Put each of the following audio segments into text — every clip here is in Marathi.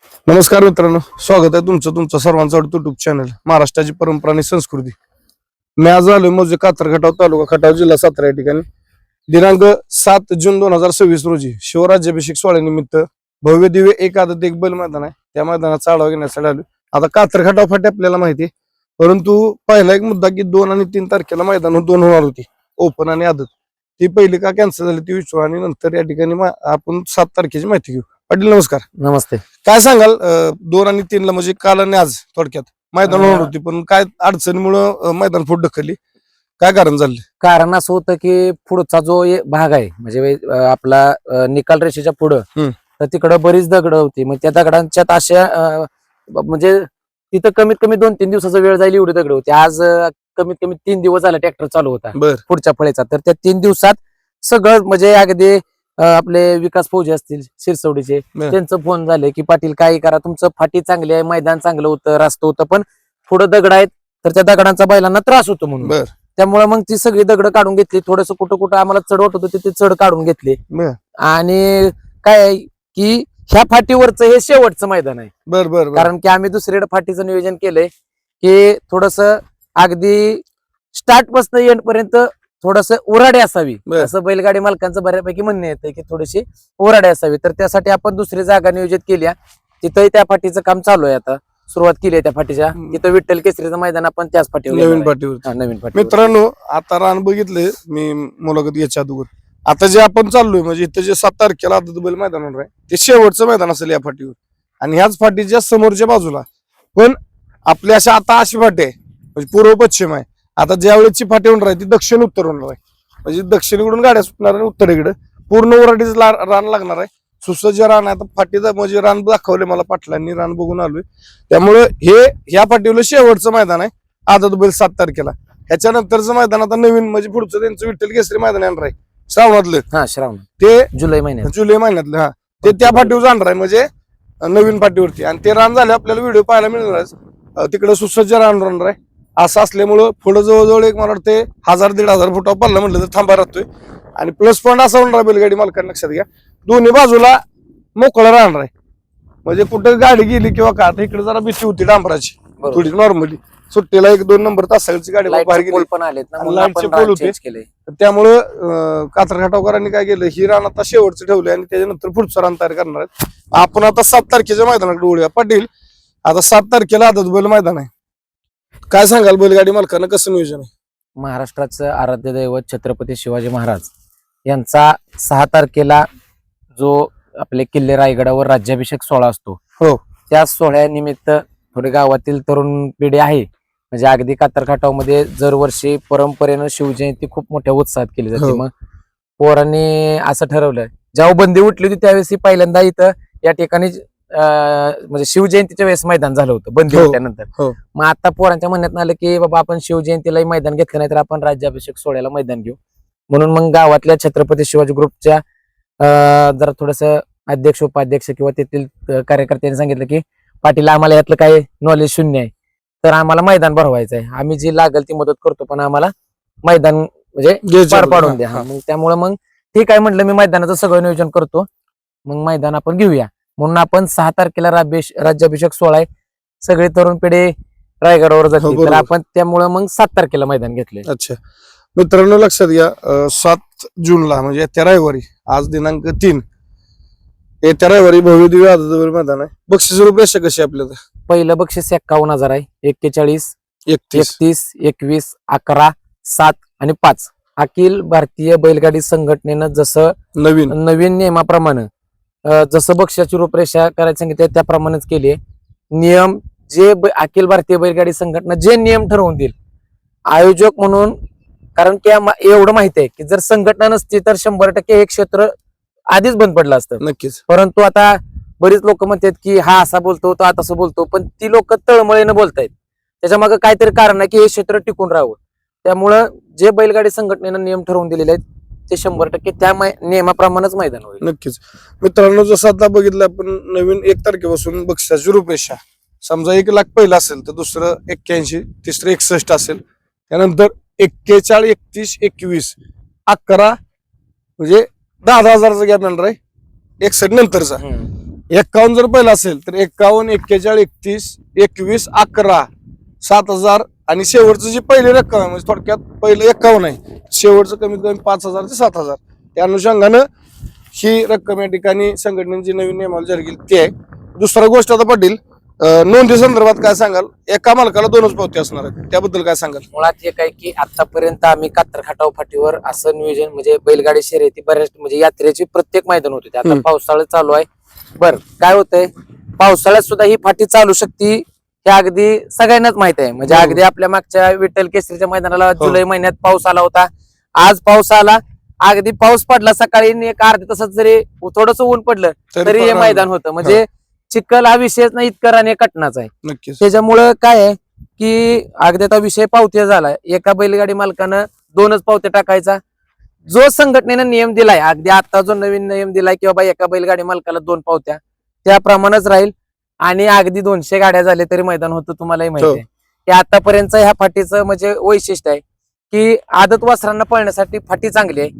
नमस्कार मित्रांनो, स्वागत आहे तुमचं सर्वांचं युट्यूब चॅनल महाराष्ट्राची परंपरा आणि संस्कृती. मी आज आलोय म्हणजे कातर खटाव तालुका खटाव जिल्हा सातारा या ठिकाणी दिनांक 7 जून 2026 रोजी शिवराज्याभिषेक सोहळ्यानिमित्त भव्य दिव्य एक आदत एक बैल मैदान आहे. त्या मैदानाचा आढावा घेण्यासाठी आलो. आता कातर खटाव फाटी आपल्याला माहिती आहे, परंतु पहिला एक मुद्दा की 2 आणि 3 तारखेला मैदान दोन होणार होती, ओपन आणि आदत. ती पहिली का कॅन्सल झाली ती विचारू आणि नंतर या ठिकाणी आपण 7 तारखेची माहिती घेऊ. पाटील नमस्कार. नमस्ते. काय सांगाल 2 आणि 3 ला म्हणजे काल आणि आज थोडक्यात मैदान होणार होती, पण काय अडचणीमुळे मैदान पुढे ढकलली, काय कारण झालं? कारण असं होतं की पुढचा जो भाग आहे म्हणजे आपला निकाल रेषेच्या पुढं तर तिकडं बरीच दगड होती. मग त्या दगडांच्यात अशा म्हणजे तिथं कमीत कमी 2-3 दिवसाचा वेळ जाईल एवढी दगड होती. आज कमीत कमी 3 दिवस झाला ट्रॅक्टर चालू होता पुढच्या फळीचा. तर त्या 3 दिवसात सगळं म्हणजे अगदी आपले विकास फौजी असतील शिरसवडीचे, त्यांचं फोन झाले की पाटील काही करा, तुमचं फाटी चांगली आहे, मैदान चांगलं होतं, रास्ता होतं, पण पुढे दगड आहेत तर त्या दगडांचा बैलांना त्रास होतो म्हणून. त्यामुळे मग ती सगळी दगड काढून घेतली. थोडस कुठं आम्हाला चढ वाटत होती ते चढ काढून घेतले. आणि काय की ह्या फाटीवरचं हे शेवटचं मैदान आहे. बरं. कारण की आम्ही दुसरीकडे फाटीचं नियोजन केलंय की थोडस अगदी स्टार्ट पासून एंड पर्यंत थोडस उराडे असावी, असं बैलगाडी मालकांचं बऱ्यापैकी म्हणणे येतं की थोडीशी उराडे असावी. तर त्यासाठी आपण दुसरी जागा नियोजित केली. तिथंही त्या फाटीचं काम चालू आहे. आता सुरुवात केली आहे त्या फाटीच्या. तिथं विठ्ठल केसरीचं मैदान आपण त्याच फाटीवर नवीन फाटी. मित्रांनो, आता रान बघितले मी मुलाखत याच्या अगोदर. आता जे आपण चाललोय म्हणजे इथं जे 7 तारखेला आदत बैल मैदान होणार आहे ते शेवटचं मैदान असेल या फाटीवर. आणि ह्याच फाटीच्या समोरच्या बाजूला पण आपल्या आता अशी फाटी आहे म्हणजे पूर्व पश्चिम आहे. आता ज्या वेळेची फाटी होणार आहे ती दक्षिण उत्तर होणार आहे. म्हणजे दक्षिणेकडून गाड्या सुटणार आणि उत्तरेकडे पूर्ण उराटीच रान लागणार आहे. सुसज्ज रान आहे. आता फाटीचं म्हणजे रान दाखवले मला पाटलांनी, रान बघून आलोय. त्यामुळे हे ह्या फाटीवर शेवटचं मैदान आहे आदत बैल 7 तारखेला. ह्याच्यानंतरचं मैदान आता नवीन म्हणजे पुढचं त्यांचं विठ्ठल केसरी मैदान येणार आहे श्रावणातलं. श्रावण ते जुलै महिन्यातलं ते त्या फाटीवर जाणार आहे म्हणजे नवीन फाटीवरती. आणि ते रान झाले आपल्याला व्हिडिओ पाहायला मिळणार आहे. तिकडे सुसज्ज रान राहणार आहे. असं असल्यामुळं पुढे जवळजवळ एक मला वाटते 1000-1500 फुटावर पडला म्हटलं तर थांबा राहतोय. आणि प्लस पॉईंट असा होणार बैलगाडी मालकांना लक्षात घ्या, दोन्ही बाजूला मोकळं राहणार आहे. म्हणजे कुठं गाडी गेली किंवा का इकडे जरा भीती होती डांबराची थोडी नॉर्मली. सुट्टीला 1-2 नंबर तासाची गाडी बाहेर गेली पण आलेत ना, लाईटचे पोल होते. त्यामुळं कातर खटावकरांनी काय केलं, ही रान आता शेवटचं ठेवले आणि त्याच्यानंतर पुढचं रान तयार करणार आहेत. आपण आता 7 तारखेच्या मैदानाकडे वळूया. पाटील, आता 7 तारखेला आदत बैल मैदान आहे, काय सांगाल बैलगाडी मालकांना कसं नियोजन आहे? महाराष्ट्राचं आराध्य दैवत छत्रपती शिवाजी महाराज यांचा 6 तारखेला जो आपले किल्ले रायगडावर राज्याभिषेक सोहळा असतो, त्या सोहळ्यानिमित्त थोडे गावातील तरुण पिढी आहे म्हणजे अगदी कातर खटावमध्ये दरवर्षी परंपरेनं शिवजयंती खूप मोठ्या उत्साहात केली जाते. मग पोरांनी असं ठरवलं, जेव्हा बंदी उठली होती त्यावेळेस पहिल्यांदा इथं या ठिकाणी म्हणजे शिवजयंतीच्या वेळेस मैदान झालं होतं बंदी उठल्यानंतर. मग आता पोरांच्या म्हणण्यात आलं की बाबा आपण शिवजयंतीलाही मैदान घेतलं नाही तर आपण राज्याभिषेक सोहळ्याला मैदान घेऊ. म्हणून मग गावातल्या छत्रपती शिवाजी ग्रुपच्या जरा थोडस अध्यक्ष उपाध्यक्ष किंवा तेथील कार्यकर्त्यांनी सांगितलं की पाटील, आम्हाला यातलं काही नॉलेज शून्य आहे, तर आम्हाला मैदान भरवायचं आहे, आम्ही जी लागेल ती मदत करतो, पण आम्हाला मैदान म्हणजे पार पाडून द्या. मग त्यामुळे मग ठीक आहे म्हटलं, मी मैदानाचं सगळं नियोजन करतो, मग मैदान आपण घेऊया. म्हणून आपण 6 तारखेला राज्याभिषेक सोहळा आहे, सगळे तरुण पिढी रायगडावर जातील, तर आपण त्यामुळे मग 7 तारखेला मैदान घेतले. अच्छा मित्रांनो, लक्षात घ्या 7 जूनला म्हणजे येत्या रविवारी, आज दिनांक 3, येत्या रविवारी भव्य दिव्य आदत बैल मैदान आहे. बक्षीस रुपये कशी आपल्याला? पहिलं बक्षीस 51,000 आहे. 41, 31, 21, 11, 7 आणि 5 अखिल भारतीय बैलगाडी संघटनेनं जसं नवीन नियमाप्रमाणे जसं बक्षिसाची रूपरेषा करायला सांगितले त्याप्रमाणेच केली. नियम जे अखिल भारतीय बैलगाडी संघटना जे नियम ठरवून देईल आयोजक म्हणून, कारण की एवढं माहिती आहे की जर संघटना नसती तर 100% हे क्षेत्र आधीच बंद पडलं असतं. नक्कीच. परंतु आता बरीच लोक म्हणतात की हा असा बोलतो, तो तसं बोलतो, पण ती लोक तळमळीनं बोलतायत. त्याच्या मागे काहीतरी कारण आहे की हे क्षेत्र टिकून राहावं. त्यामुळं जे बैलगाडी संघटनेनं नियम ठरवून दिलेले आहेत ते 100% त्या नियमाप्रमाणेच मैदान होईल. नक्कीच. मित्रांनो, जसं आता बघितलं आपण, नवीन 1 तारखेपासून बक्षिसाची रूपरेषा, समजा 1 लाख पहिला असेल तर दुसरं 81, तिसरं 61 असेल, त्यानंतर 41, 31, 21, 11 म्हणजे 10,000चा गॅप येणार आहे 61 नंतरचा. 51 जर पहिला असेल तर 51, 41, 31, 21, 11, 7,000 आणि शेवटचं जी पहिली रक्कम आहे म्हणजे थोडक्यात पहिलं 51 आहे, शेवटचं कमीत कमी 5,000 ते 7,000. त्या अनुषंगानं ही रक्कम या ठिकाणी संघटनेने जी नवीन नियमावली जारी केली ती आहे. दुसरा गोष्ट आता पाटील, नोंदी संदर्भात काय सांगाल? एका मालकाला 2च पावती असणार आहेत, त्याबद्दल काय सांगाल? मुळात एक आहे की आतापर्यंत आम्ही कात्र खटाव फाटीवर असं नियोजन म्हणजे बैलगाडी शर्यती बऱ्याच म्हणजे यात्रेची प्रत्येक मैदान होते ते. आता हम्म. पावसाळा चालू आहे. बर काय होतंय, पावसाळ्यात सुद्धा ही फाटी चालू शकते हे अगदी सगळ्यांनाच माहित आहे. म्हणजे बरोबर. अगदी आपल्या मागच्या विठ्ठल केसरीच्या मैदानाला हो. जुलै महिन्यात पाऊस आला होता. आज पाऊस आला, अगदी पाऊस पडला सकाळी आणि एक अर्ध्या तासात जरी थोडस ऊन पडलं तरी हे पण मैदान होतं. म्हणजे चिखल हा विषयच नाही, इतका आणि कटनाचा आहे. नक्कीच. त्याच्यामुळं काय आहे की अगदी आता विषय पावत्या झालाय. एका बैलगाडी मालकानं 2च पावत्या टाकायचा. जो संघटनेनं नियम दिलाय, अगदी आता जो नवीन नियम दिलाय की बाबा एका बैलगाडी मालकाला 2 पावत्या, त्याप्रमाणेच राहील. आणि अगदी 200 गाड्या झाले तरी मैदान होतं, तुम्हालाही माहिती आहे. की आतापर्यंत ह्या फाटीचं म्हणजे वैशिष्ट्य आहे की आदत वासरांना पळण्यासाठी फाटी चांगली आहे.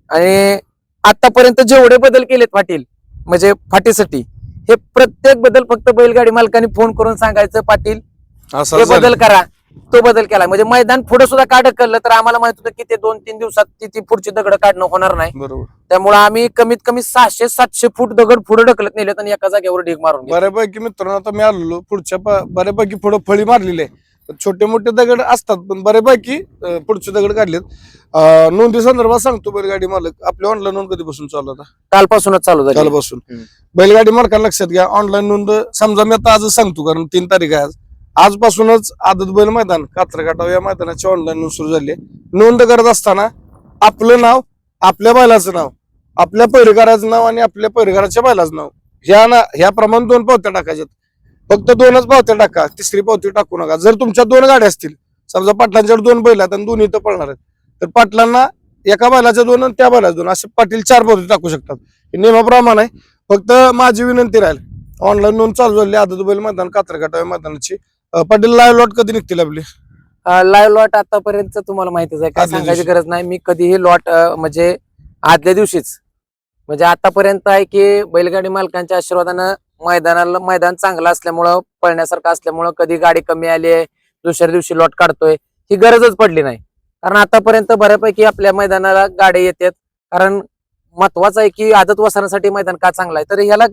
आणि आतापर्यंत जेवढे बदल केलेत पाटील म्हणजे फाटीसाठी, हे प्रत्येक बदल फक्त बैलगाडी मालकांनी फोन करून सांगायचं, पाटील असं हे झालं. बदल करा, तो बदल केला. म्हणजे मैदान पुढे सुद्धा का ढकललं तर आम्हाला माहित होतं की ते 2-3 दिवसात ती पुढची दगड काढणं होणार नाही. बरोबर. त्यामुळे आम्ही कमीत कमी 600-700 फूट दगड पुढे ढकलत नेलेत आणि एका जागेवर ढीग मारून घेतले. बऱ्यापैकी मित्रांनो आता मी आलेलो पुढच्या बऱ्यापैकी पुढे फळी मारलेली आहे. छोटे मोठे दगड असतात पण बऱ्यापैकी पुढचे दगड काढलेत. नोंदी संदर्भात सांगतो, बैलगाडी मालक आपली ऑनलाईन नोंद कधीपासून चालू होता? कालपासूनच चालू झाली. कालपासून. हम्म. बैलगाडी मालकांना लक्षात घ्या, ऑनलाईन नोंद समजा मी आता आजच सांगतो कारण 3 तारीख आहे आज. आजपासूनच आदत बैल मैदान कात्रकाटाव या मैदानाची ऑनलाईन नोंद सुरू झाली आहे. नोंद करत असताना आपलं नाव, आपल्या बैलाचं नाव, आपल्या पैरगाराचं नाव आणि आपल्या पैरगाराच्या बैलाचं नाव ह्या प्रमाणे 2 पावत्या टाकायच्यात. फक्त 2च पावत्या टाका, तिसरी पावती टाकू नका. जर तुमच्या 2 गाड्या असतील, समजा पाटलांच्याकडे 2 बैल आहेत आणि दोन्ही इथं पळणार आहेत, तर पाटलांना एका बैलाच्या 2 आणि त्या बैलाच्या 2 असे पाटील 4 पावती टाकू शकतात. हे नियमाप्रमाणे आहे. फक्त माझी विनंती राहील, ऑनलाईन नोंद चालू झाली आदत बैल मैदान कात्रकाटाव मैदानाची. पाटील लाईव्ह लॉट कधी निघतील आपली? लाईव्ह लॉट आतापर्यंत तुम्हाला माहितीच आहे, काय आदल्या सांगायची दिवशी. गरज नाही. मी कधीही लॉट म्हणजे आदल्या दिवशीच म्हणजे आतापर्यंत आहे की बैलगाडी मालकांच्या आशीर्वादानं मैदान चांगलं असल्यामुळं, पळण्यासारखं असल्यामुळं कधी गाडी कमी आली आहे दुसऱ्या दिवशी लॉट काढतोय ही गरजच पडली नाही. कारण आतापर्यंत बऱ्यापैकी आपल्या मैदानाला गाड्या येतात. कारण महत्वाचं आहे की आदत वासरांसाठी मैदान का चांगलं आहे, तर ह्याला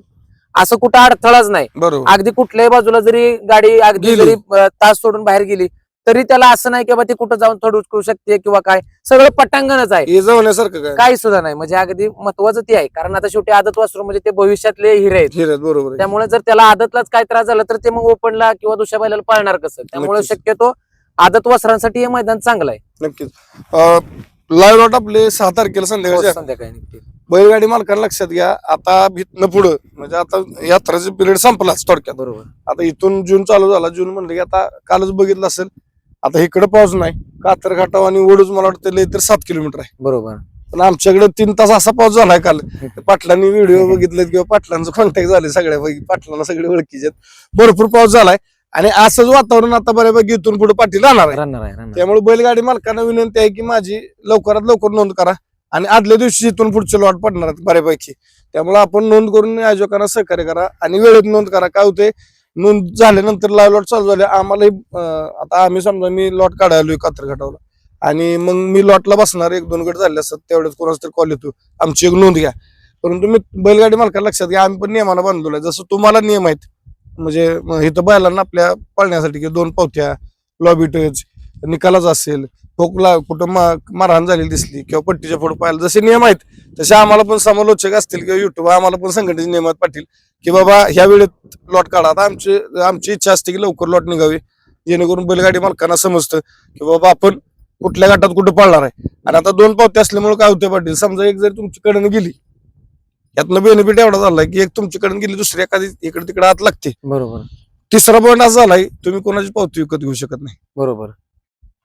असं कुठं अडथळाच नाही. बरोबर. अगदी कुठल्याही बाजूला जरी गाडी अगदी गेली. जरी तास सोडून बाहेर गेली तरी त्याला असं नाही की बाबा ती कुठं जाऊन थोडं उचकू शकते किंवा काय, सगळं पटांगणच आहे, हे जाण्यासारखं काय काही सुद्धा नाही. म्हणजे अगदी महत्वाचं ते आहे. कारण आता शेवटी आदत वासरू म्हणजे ते भविष्यातले हिरे आहेत. हिरत बरोबर आहे. त्यामुळे जर त्याला आदतलाच काय त्रास झाला तर ते मग ओपनला किंवा दुसऱ्या बैलाला पळणार कसं? त्यामुळे नक्कीच. शक्यतो आदत वासरांसाठी हे मैदान चांगलं आहे. नक्कीच. लाईव्ह लॉट आपले 6 तारखेला संध्याकाळी. संध्याकाळी निघते. बैलगाडी मालकांना लक्षात घ्या, आता इथनं पुढं म्हणजे आता यात्राचा पिरियड संपलाच थोडक्यात. बरोबर. आता इथून जून चालू झाला. जून म्हणलं की आता कालच बघितलं असेल, आता इकडे पाऊस नाही. कात्रकाटाव आणि वडूज मला वाटतं लय तर 7 किलोमीटर आहे. बरोबर. पण आमच्याकडे 3 तास असा पाऊस झालाय काल. पाटलांनी व्हिडिओ बघितले किंवा पाटलांचं कॉन्टॅक्ट झाले सगळ्यापैकी, पाटलांना सगळे ओळखीचे आहेत. भरपूर पाऊस झालाय आणि असंच वातावरण आता बऱ्यापैकी इथून पुढे पाटील राहणार आहे. राहणार आहे. त्यामुळे बैलगाडी मालकांना विनंती आहे की माझी लवकरात लवकर नोंद करा आणि आदल्या दिवशी इथून पुढचे लॉट पडणार आहेत बऱ्यापैकी. त्यामुळे आपण नोंद करून आयोजकांना सहकार्य करा आणि वेळेत नोंद करा. काय होते, नोंद झाल्यानंतर लाईव्ह लॉट चालू झाले आम्हालाही आता आम्ही समजा मी लॉट काढायलोय कात्रकाटावला आणि मग मी लॉटला बसणार, 1-2 गट झाले असतात तेवढ्याच कोणाचा तरी कॉल येतो आमची एक नोंद घ्या. परंतु मी बैलगाडी मालकाला लक्षात घ्या, आम्ही पण नियमाला बांधलेलो आहे. जसं तुम्हाला नियम आहेत म्हणजे इथं बैलांना आपल्या पळण्यासाठी की 2 पावत्या, लॉबी टच, निकालाच असेल, ठोकला कुठं मारहाण झालेली दिसली किंवा पट्टीच्या पुढे पाहिलं, जसे नियम आहेत तसे आम्हाला पण समालोचक असतील किंवा युट्यूब आम्हाला पण संघटनेचे नियम आहेत पाटील की बाबा ह्या वेळेत लॉट काढा. आता आमची इच्छा असते की लवकर लॉट निघावी जेणेकरून बैलगाडी मालकांना समजतं की बाबा आपण कुठल्या गटात कुठं पळणार आहे. आणि आता 2 पावत्या असल्यामुळे काय होतं पाटील, समजा एक जर तुमची कडन गेली, यातनं बेनिफिट एवढा झालाय की एक तुमची कडन गेली दुसरी एखादी इकडे तिकडे आत लागते. बरोबर. तिसरा पॉईंट असा झालाय, तुम्ही कोणाची पावती विकत घेऊ शकत नाही. बरोबर.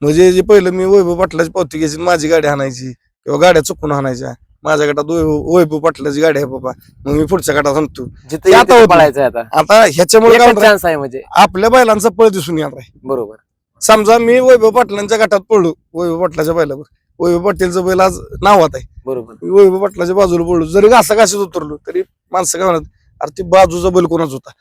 म्हणजे जे पहिलं मी वैभव पाटलाची पावती घ्यायची, माझी गाडी हाणायची किंवा गाड्या चुकून हाणायच्या, माझ्या गटात वैभव पाटलाची गाडी आहे बाबा, मग मी पुढच्या गटात आणतो. जिथे आता होतं. पळायचं आता आता ह्याच्यामुळे काय होणार, चान्स आहे म्हणजे. आपल्या बैलांचा पळ दिसून येणार आहे. बरोबर. समजा मी वैभव पाटलांच्या गटात पडलो, वैभव पाटलाच्या बैलावर, वैभव पाटीलचं बैल आज नावात आहे, बरोबर. वैभव पाटलाच्या बाजूला पडलो, जरी घासाघाशीत उतरलो तरी माणसं काय म्हणत, अरे ते बाजूचा बैल कोणाच होता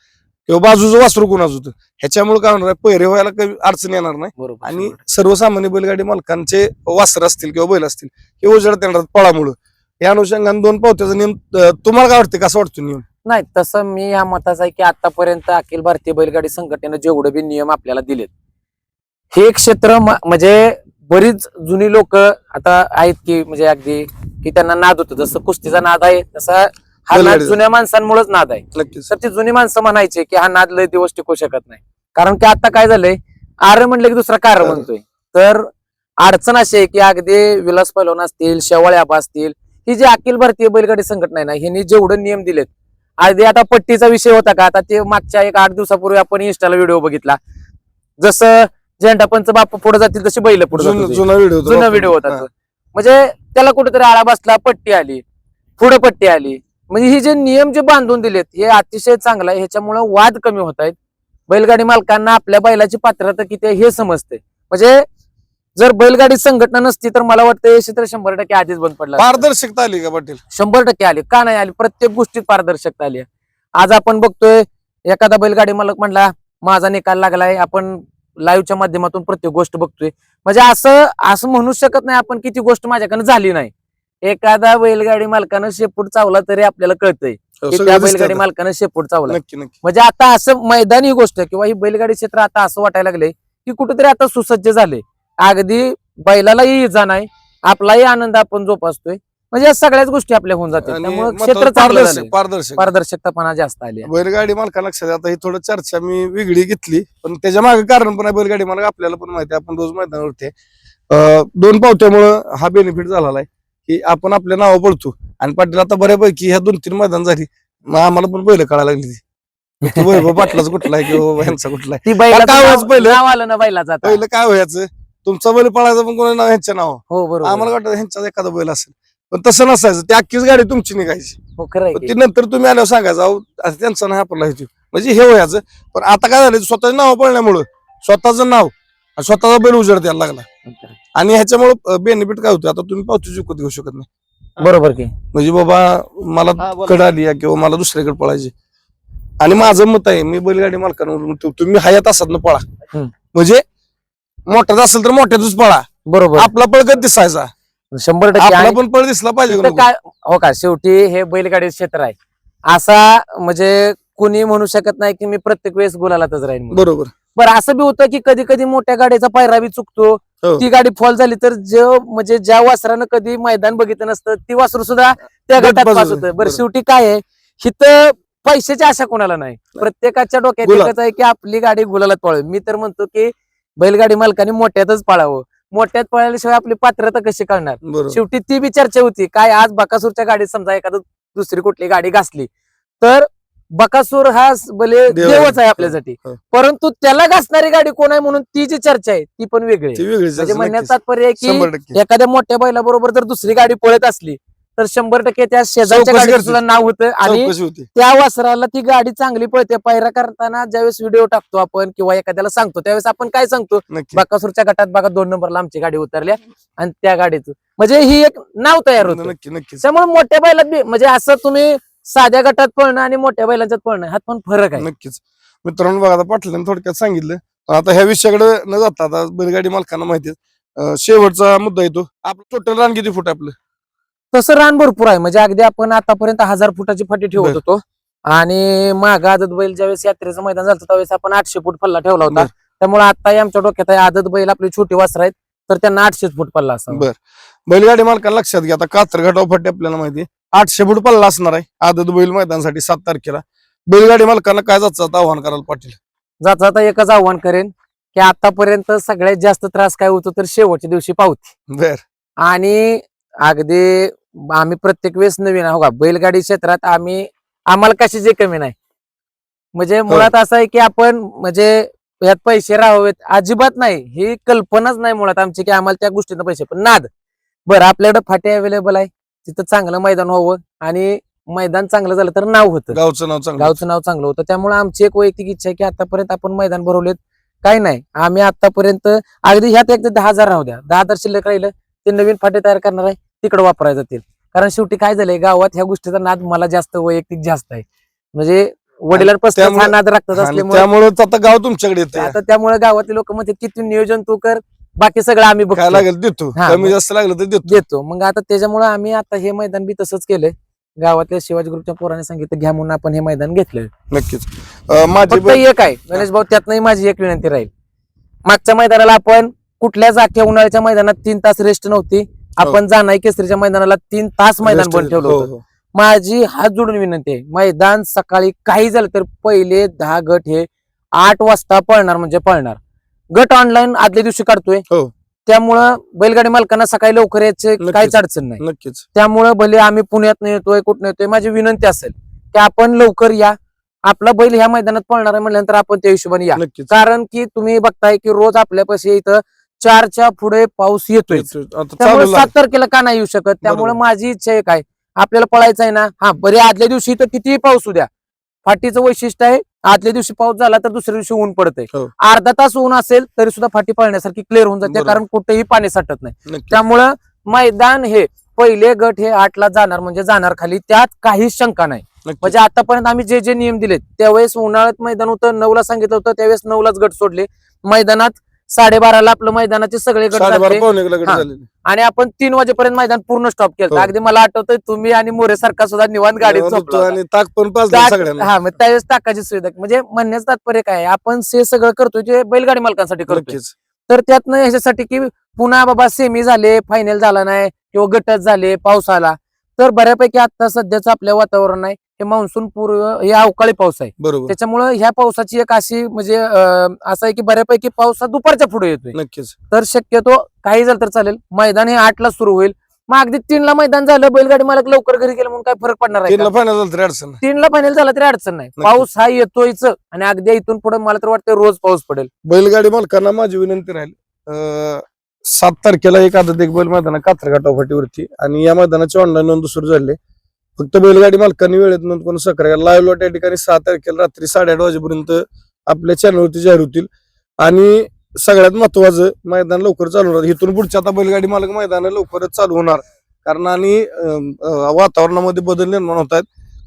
किंवा बाजूचं वासरू कोणाच होतं, ह्याच्यामुळे काय होणार आहे, पहिरे व्हायला काही अडचण येणार नाही. बरोबर. आणि सर्वसामान्य बैलगाडी मालकांचे वासर असतील किंवा बैल असतील हे उजेडात येणार पळामुळं. या अनुषंगाने 2 पावत्याचा नियम तुम्हाला काय वाटतं, कसा वाटतो नियम? नाही, तसं मी या मताचा आहे की आतापर्यंत अखिल भारतीय बैलगाडी संघटनेनं जेवढे बी नियम आपल्याला दिलेत, हे क्षेत्र म्हणजे बरीच जुनी लोक आता आहेत की म्हणजे अगदी की त्यांना नाद होतं, जसं कुस्तीचा नाद आहे तसा हा नाद बैलगाडीचा. जुन्या माणसांमुळेच नाद आहे. नक्कीच. तर ती जुनी माणसं म्हणायचे की हा नाद लय दिवस टिकू शकत नाही, कारण की आता काय झालंय, आर म्हणलं की दुसरा कार म्हणतोय. तर अडचण अशी आहे की अगदी विलास पैलवान असतील, शेवाळे आबा असतील, ही जी अखिल भारतीय बैलगाडी संघटना आहे ना, ह्यांनी जेवढे नियम दिलेत, आधी आता पट्टीचा विषय होता का, आता ते मागच्या 8 दिवसापूर्वी आपण इंस्टाला व्हिडिओ बघितला, जसं झेंडा पंच बाप पुढे जातील तशी बैल पुढे जुना व्हिडिओ होता तो. म्हणजे त्याला कुठेतरी आळा बसला, पट्टी आली, पुढे पट्टी आली. म्हणजे हे जे नियम जे बांधून दिलेत हे अतिशय चांगलं आहे. ह्याच्यामुळे वाद कमी होत आहेत. बैलगाडी मालकांना आपल्या बैलाची पात्रता किती आहे हे समजते. म्हणजे जर बैलगाडी संघटना नसती तर मला वाटतं हे क्षेत्र 100% आधीच बंद पडलं असतं. पारदर्शकता आली का पाटील? 100% आली. का नाही आली? प्रत्येक गोष्टीत पारदर्शकता आली आहे. आज आपण बघतोय एखादा बैलगाडी मालक म्हणला माझा निकाल लागलाय, आपण लाईव्हच्या माध्यमातून प्रत्येक गोष्ट बघतोय. म्हणजे असं म्हणू शकत नाही आपण की ती गोष्ट माझ्याकडे झाली नाही. एखादा बैलगाडी मालकानं शेपूट चावला तरी आपल्याला कळतंय की त्या बैलगाडी मालकानं शेपूट चावला. नक्की. म्हणजे आता असं मैदानी गोष्ट किंवा ही बैलगाडी क्षेत्र आता असं वाटायला लागलंय की कुठेतरी आता सुसज्ज झाले. अगदी बैलालाही इजा नाही, आपलाही आनंद आपण जोपासतोय. म्हणजे या सगळ्याच गोष्टी आपल्या होऊन जातात. त्यामुळे क्षेत्र चांगलं झालंय. पारदर्शकतापणा जास्त आली. बैलगाडी मालकांना लक्षात आता ही थोडं चर्चा मी वेगळी घेतली, पण त्याच्या मागे कारण पण आहे. बैलगाडी मालक आपल्याला पण माहिती आहे, आपण रोज मैदानावरती 2 पावत्यामुळं हा बेनिफिट झालेला आहे की आपण आपल्या नाव पळतो. आणि पाटील आता बऱ्यापैकी ह्या 2-3 मैदान झाली, मग आम्हाला पण बैल कळायला लागली ती वैभव पाटलाच कुठला आहे किंवा ह्यांचा कुठला आहे. ती बैलाचं काय व्हायचं पहिलं? नाव आलं ना बैलाचं आता. पहिलं काय व्हायचं, तुमचा बैल पळायचं पण कोणा नाव ह्यांच्या नाव, हो बरोबर. आम्हाला वाटतं ह्यांचा एखादा बैल असेल, पण तसं नसायचं. ती अख्खीच गाडी तुमची निघायची. हो खरं आहे पण की. ती नंतर तुम्ही आल्यावर सांगायचं अहो असं त्यांचं नाही आपला हे म्हणजे हे व्हायचं. पण आता काय झालं, स्वतःचं नाव पळण्यामुळं स्वतःचं नाव आणि स्वतःचा बैल उजेड द्यायला लागला. आणि ह्याच्यामुळे बेनिफिट काय होतं, आता तुम्ही पावती चुकत घेऊ शकत नाही. बरोबर की. म्हणजे बाबा मला कड आली आहे किंवा मला दुसरीकडे पळायची. आणि माझं मत आहे, मी बैलगाडी मालकांवर म्हणतो तुम्ही हयात असाल ना पळा. म्हणजे मोठ्यात असेल तर मोठ्यातच पळा. बरोबर. आपला पळ कधी दिसायचा, 100%. आपला आणि पण पळ दिसला पाहिजे का तिथं नको? काय हो का, शेवटी हे बैलगाडी क्षेत्र आहे. असा म्हणजे कुणी म्हणू शकत नाही की मी प्रत्येक वेळेस गुलालातच राहीन म्हणून. बरोबर. बरं असं बी होतं की कधी कधी मोठ्या गाडीचा पायरा बी चुकतो. हो. ती गाडी फॉल झाली तर म्हणजे ज्या वासरानं कधी मैदान बघितलं नसतं ती वासरू सुद्धा त्या गटात पास होतं. बरं बरोबर. शेवटी काय आहे, हिथं पैशाची आशा कोणाला नाही. प्रत्येकाच्या डोक्यात गुलाल. एकच आहे की आपली गाडी गुलालात पळावी. मी तर म्हणतो की बैलगाडी मालकाने मोठ्यातच पळावं. मोठ्यात पळाल्याशिवाय आपली पात्रता कशी कळणार. बरोबर. शेवटी ती बी चर्चा होती काय, आज बकासूरच्या गाडीत समजा एखादं दुसरी कुठली गाडी घासली तर बकासूर हा भले देवच आहे आपल्यासाठी, हो. परंतु त्याला घासणारी गाडी कोण आहे म्हणून ती जी चर्चा आहे ती पण वेगळी आहे. ती वेगळीच म्हणजे असेल, म्हणण्यात नक्कीच. तात्पर्य आहे की 100%. एखाद्या मोठ्या बैलाबरोबर जर दुसरी गाडी पळत असली तर 100% त्या शेजारच्या चौकशी गाडीचं करते. सुद्धा नाव होतं. आणि चौकशी होती. त्या वासराला ती गाडी चांगली पळते. पायरा करताना ज्यावेळेस व्हिडिओ टाकतो आपण किंवा एखाद्याला सांगतो त्यावेळेस आपण काय सांगतो, नक्की. बकासूरच्या गटात बघा 2 नंबरला आमची गाडी उतरल्या आणि त्या गाडीचं म्हणजे ही एक नाव तयार होतं. नक्की नक्कीच. त्यामुळे मोठ्या बैलात बी म्हणजे असं तुम्ही साध्या गटात पळणं आणि मोठ्या बैलांच्यात पळणं ह्यात पण फरक आहे. नक्कीच. मित्रांनो बघा, आता पाटलांनी थोडक्यात सांगितलं. आता ह्या विषयाकडे न जाता आता बैलगाडी मालकांना माहिती आहे, शेवटचा मुद्दा येतो आपलं टोटल रान किती फूट आहे आपलं? तसं रान भरपूर आहे. म्हणजे अगदी आपण आतापर्यंत 1000 फुटाची फाटी ठेवत बरं. होतो. आणि माग आदत बैल ज्यावेळेस यात्रेचं मैदान झालं त्यावेळेस आपण 800 फूट पल्ला ठेवला होता. बरं. त्यामुळे आता आमच्या डोक्यात आहे आदत बैल आपली छोटी वासर आहेत तर त्यांना 800 फूट पल्ला असा. बर. बैलगाडी मालकांना लक्षात घ्या, आता कात्रघाटाव फाटी आपल्याला माहिती आहे 800 फूट पल्ला असणार आहे आदत बैल मैदानासाठी 7 तारखेला. बैलगाडी मालकांना काय जायचं आव्हान करायला पाटील? जाता जाता एकच आव्हान करेन की आतापर्यंत सगळ्यात जास्त त्रास काय होतो तर शेवटच्या दिवशी पावती. बर. आणि अगदी आम्ही प्रत्येक वेळेस नवीन आहो का बैलगाडी क्षेत्रात आम्हाला कशाची कमी नाही. म्हणजे मुळात असं आहे की आपण म्हणजे यात पैसे राहावेत अजिबात नाही, ही कल्पनाच नाही मुळात आमची की आम्हाला त्या गोष्टीनं पैसे. पण नाद बरं आपल्याकडे फाटे अवेलेबल आहे, तिथं चांगलं मैदान व्हावं आणि मैदान चांगलं झालं तर नाव होतं, गावचं नाव चांगलं. गावचं नाव चांगलं होतं. त्यामुळे आमची एक वैयक्तिक इच्छा आहे की आतापर्यंत आपण मैदान भरवलेत काही नाही. आम्ही आतापर्यंत अगदी ह्यात एकदा 10,000 राहू द्या, 10,000 शिल्लक राहिलं ते नवीन फाटे तयार करणार आहे तिकडे वापरायला जातील. कारण शेवटी काय झालंय गावात ह्या गोष्टीचा नाद मला जास्त वैयक्तिक जास्त आहे. म्हणजे वडिलांपासून त्यामुळे- हा नाद राखतात आणि असल्यामुळे त्यामुळेच आता गाव तुमच्याकडे येते आता त्यामुळे गावातले लोक म्हणतात की तू नियोजन तू कर, बाकी सगळं आम्ही काय बघतो लागेल देतो, हा, कमी मग- जास्त लागलं तर देतो. देतो. मग आता त्याच्यामुळे आम्ही आता हे मैदान बी तसंच केलंय. गावातल्या शिवाजी ग्रुपच्या पोराने सांगितलं घ्या म्हणून आपण हे मैदान घेतलं. नक्कीच. माझी फक्त एक आहे गणेश भाऊ, त्यातनंही माझी एक विनंती राहील. मागच्या मैदानाला आपण कुठल्याच अख्ख्या उन्हाळ्याच्या मैदानात 3 तास रेस्ट नव्हती. आपण जानाई केसरीच्या मैदानाला 3 तास मैदान बंद ठेवलं हो, होतं. हो. माझी हात जोडून विनंती आहे, मैदान सकाळी काही झालं तर पहिले 10 गट हे 8 वाजता पळणार म्हणजे पळणार. गट ऑनलाईन आदल्या दिवशी काढतोय. हो. त्यामुळं बैलगाडी मालकांना सकाळी लवकर यायचे नक्कीच. काहीच अडचण नाही. नक्कीच. त्यामुळं भले आम्ही पुण्यात येतोय कुठं येतोय, माझी विनंती असेल की आपण लवकर या. आपला बैल ह्या मैदानात पळणार आहे म्हटल्यानंतर आपण त्या हिशोबाने या. नक्कीच. कारण की तुम्ही बघताय की रोज आपल्यापाशी इथं 4च्या पुढे पाऊस येतोय. आता त्यामुळे चालू 7 तारखेला का नाही येऊ शकत. त्यामुळे बरोबर. माझी इच्छा एक आहे, आपल्याला पळायचं आहे ना, हा बरे आदल्या दिवशी तर कितीही पाऊस उद्या. फाटीचं वैशिष्ट्य आहे, आदल्या दिवशी पाऊस झाला तर दुसऱ्या दिवशी ऊन पडतंय. हो. अर्धा तास ऊन असेल तरी सुद्धा फाटी पळण्यासारखी क्लिअर होऊन जाते, बरोबर. कारण कुठेही पाणी साठत नाही. नक्कीच. त्यामुळं मैदान हे पहिले गट हे 8ला जाणार म्हणजे जाणार खाली, त्यात काहीच शंका नाही. नक्कीच. म्हणजे आतापर्यंत आम्ही जे जे नियम दिलेत, त्यावेळेस उन्हाळ्यात मैदान होतं 9ला सांगितलं होतं, त्यावेळेस 9लाच गट सोडले. मैदानात 12:30ला आपलं मैदानाचे सगळे गट 12:30 झाले पावणे एकला गट हा. झालेले. आणि आपण 3 वाजेपर्यंत मैदान पूर्ण स्टॉप केलं. हो. अगदी मला आठवतंय तुम्ही आणि मोरे सारखा सुद्धा निवांत गाडीत झोपला होता. आणि ताक पण पाजलं ताक- सगळ्यांना. हा, मग त्यावेळेस टाकायची सुविधा, म्हणजे म्हणण्याचं तात्पर्य काय आहे, आपण हे सगळं करतोय जे बैलगाडी मालकांसाठी करतोय. नक्कीच. तर त्यातनं ह्याच्यासाठी की पुन्हा बाबा सेमी झाले, फायनल झाला नाही किंवा गटच झाले, पाऊस आला, तर बऱ्यापैकी आता सध्याचं आपल्या वातावरण आहे हे मान्सून पूर्व हे अवकाळी पाऊस आहे. बरोबर. त्याच्यामुळे ह्या पावसाची एक अशी म्हणजे असं आहे की बऱ्यापैकी पाऊस हा दुपारच्या पुढे येतोय. नक्कीच. तर शक्यतो काही झालं तर चालेल, मैदान हे 8ला सुरू होईल. मग अगदी 3ला मैदान झालं, बैलगाडी मालक लवकर घरी गेलं म्हणून काय फरक पडणार आहे का? 3ला फायनल झालं तरी अडचण नाही. 3ला फायनल झाला तरी अडचण नाही. नक्की. पाऊस हा येतोयच आणि अगदी इथून पुढे मला तर वाटतं रोज पाऊस पडेल. बैलगाडी मालकांना माझी विनंती राहील, 7 तारखेला एक आदत एक बैल मैदान कात्रघाटा फाटीवरती, आणि या मैदानाची ऑनलाईन नोंद सुरू झाली. फक्त बैलगाडी मालकांनी वेळेत नोंद करून सहकार्य लाईव्ह लॉट या ठिकाणी 6 तारखेला रात्री 8:30 वाजेपर्यंत आपल्या चॅनलवरती जाहीर होतील. आणि सगळ्यात महत्वाचं, मैदान लवकर चालू होणार. इथून पुढच्या आता बैलगाडी मालक मैदान लवकरच चालू होणार, कारण आणि वातावरणामध्ये बदल निर्माण होत आहेत,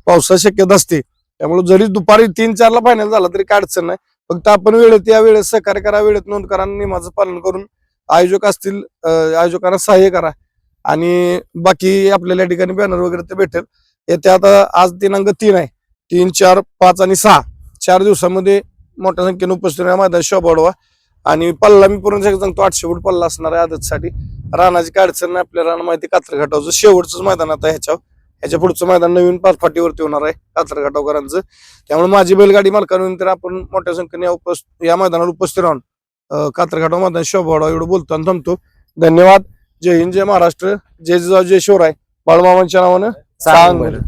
पावसाची शक्यता असते. त्यामुळे जरी दुपारी 3-4ला फायनल झाला तरी काय अडचण नाही. फक्त आपण वेळेत या वेळेस सहकार्य करा, वेळेत नोंद करा, नियमाचं पालन करून आयोजक असतील आयोजकांना सहाय्य करा. आणि बाकी आपल्याला या ठिकाणी बॅनर वगैरे ते भेटेल. येत्या आता आज दिनांक 3 आहे, 3, 4, 5 आणि 6 4 दिवसामध्ये मोठ्या संख्येने उपस्थित राहा. मैदान शोभा वाढवा. आणि पल्ला मी पूर्ण सांगतो 800 फूट पल्ला असणार आहे आदतसाठी. रानाची काय अडचण नाही, आपल्या रान माहिती कात्रघाटावचं शेवटचंच मैदान आता ह्याच्या पुढचं मैदान नवीन 5 फाटीवरती होणार आहे कात्रघाटावकरांचं. त्यामुळे माझी बैलगाडी मालकांनंतर आपण मोठ्या संख्येने या मैदानाला उपस्थित राहून कात्रघाटा मैदान शोभा वाढवा एवढं बोलतो आणि थांबतो. धन्यवाद. जय हिंद, जय महाराष्ट्र, जय जिजाऊ, जय शिवराय. बाळमामांच्या नावानं चांगलं.